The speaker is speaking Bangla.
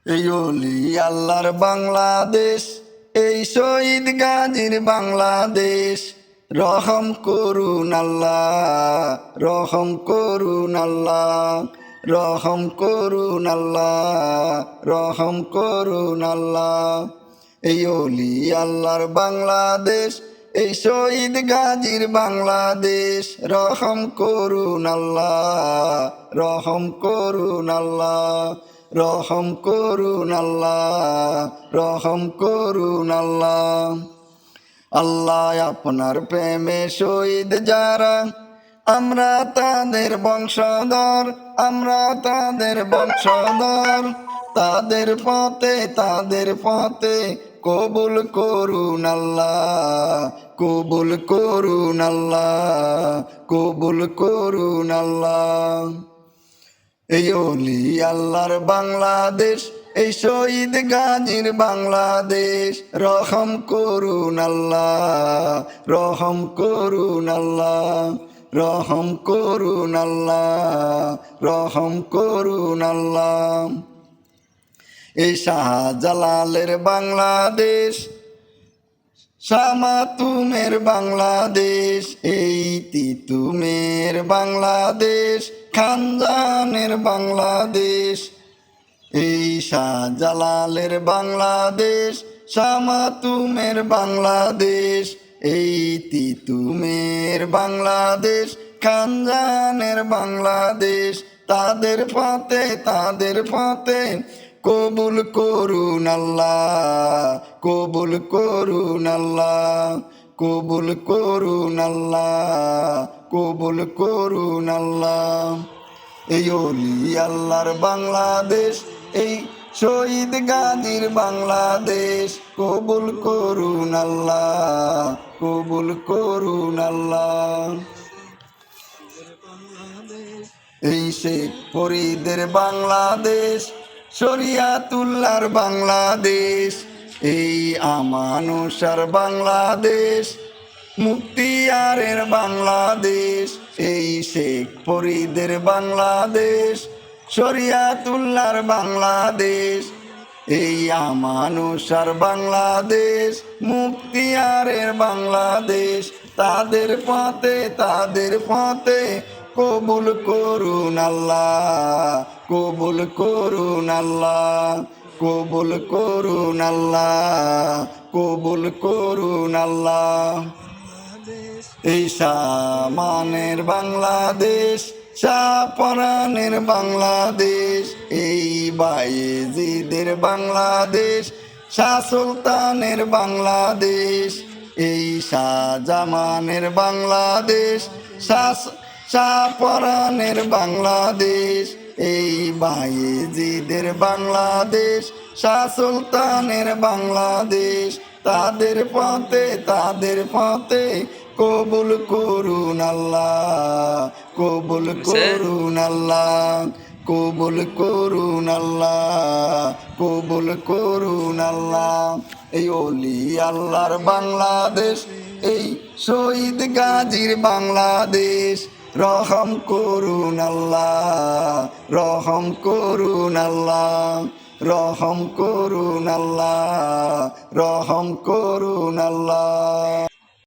এই অলি আল্লাহর বাংলাদেশ, এই শহীদ গাজীর বাংলাদেশ। রহম করুন আল্লাহ, রহম করুন আল্লাহ, রহম করুন আল্লাহ, রহম করুন আল্লাহ। এই অলি আল্লাহর বাংলাদেশ, এই শহীদ গাজীর বাংলাদেশ। রহম করুন আল্লাহ, রহম করুন আল্লাহ, রহম করুন আল্লাহ, রহম করুন আল্লাহ। আল্লাহ আপনার প্রেমে শহীদ যারা, আমরা তাদের বংশধর, আমরা তাদের বংশধর। তাদের পথে কবুল করুন আল্লাহ, কবুল করুন আল্লাহ, কবুল করুন আল্লাহ। এই অলি আল্লাহর বাংলাদেশ, এই শহীদ গাজীর বাংলাদেশ। রহম করুন আল্লাহ, রহম করুন আল্লাহ, রহম করুন আল্লাহ, রহম করুন আল্লাহ। এই শাহজালালের বাংলাদেশ, শাহ মাতুমের বাংলাদেশ, এই তিতুমের বাংলাদেশ, খানজানের বাংলাদেশ। এই শাহজালালের বাংলাদেশ, শাহ মাতুমের বাংলাদেশ, এই তিতুমের বাংলাদেশ, খানজানের বাংলাদেশ। তাদের পথে কবুল করুন আল্লাহ, কবুল করুন আল্লাহ, কবুল করুন আল্লাহ, কবুল করুন আল্লাহ। এই অলি আল্লাহর বাংলাদেশ, এই শহীদ গাজীর বাংলাদেশ। কবুল করুন আল্লাহ, কবুল করুন আল্লাহ। এই শেখ ফরিদের বাংলাদেশ, শরিয়াতুল্লাহর বাংলাদেশ, এই আমানুষার বাংলাদেশ, মুক্তিয়ারের বাংলাদেশ। এই শেখ ফরিদের বাংলাদেশ, শরিয়াতুল্লাহর বাংলাদেশ, এই আমানুষার বাংলাদেশ, মুক্তিয়ারের বাংলাদেশ। তাদের পথে কবুল করুন আল্লাহ, কবুল করুন আল্লাহ, কবুল করুন আল্লাহ, কবুল করুন আল্লাহ। এই শামানের বাংলাদেশ, শাহপরানের বাংলাদেশ, এই বায়েজিদের বাংলাদেশ, শাহ সুলতানের বাংলাদেশ, এই শাহজামানের বাংলাদেশ, শাহপরানের বাংলাদেশ, এই বায়েজিদের বাংলাদেশ, শাহ সুলতানের বাংলাদেশ। তাদের পথে কবুল করুন আল্লাহ, কবুল করুন আল্লাহ, কবুল করুন আল্লাহ, কবুল করুন আল্লাহ। এই অলি আল্লাহর বাংলাদেশ, এই শহীদ গাজীর বাংলাদেশ। রহম করুন আল্লাহ, রহম করুন আল্লাহ, রহম করুন আল্লাহ, রহম করুন আল্লাহ।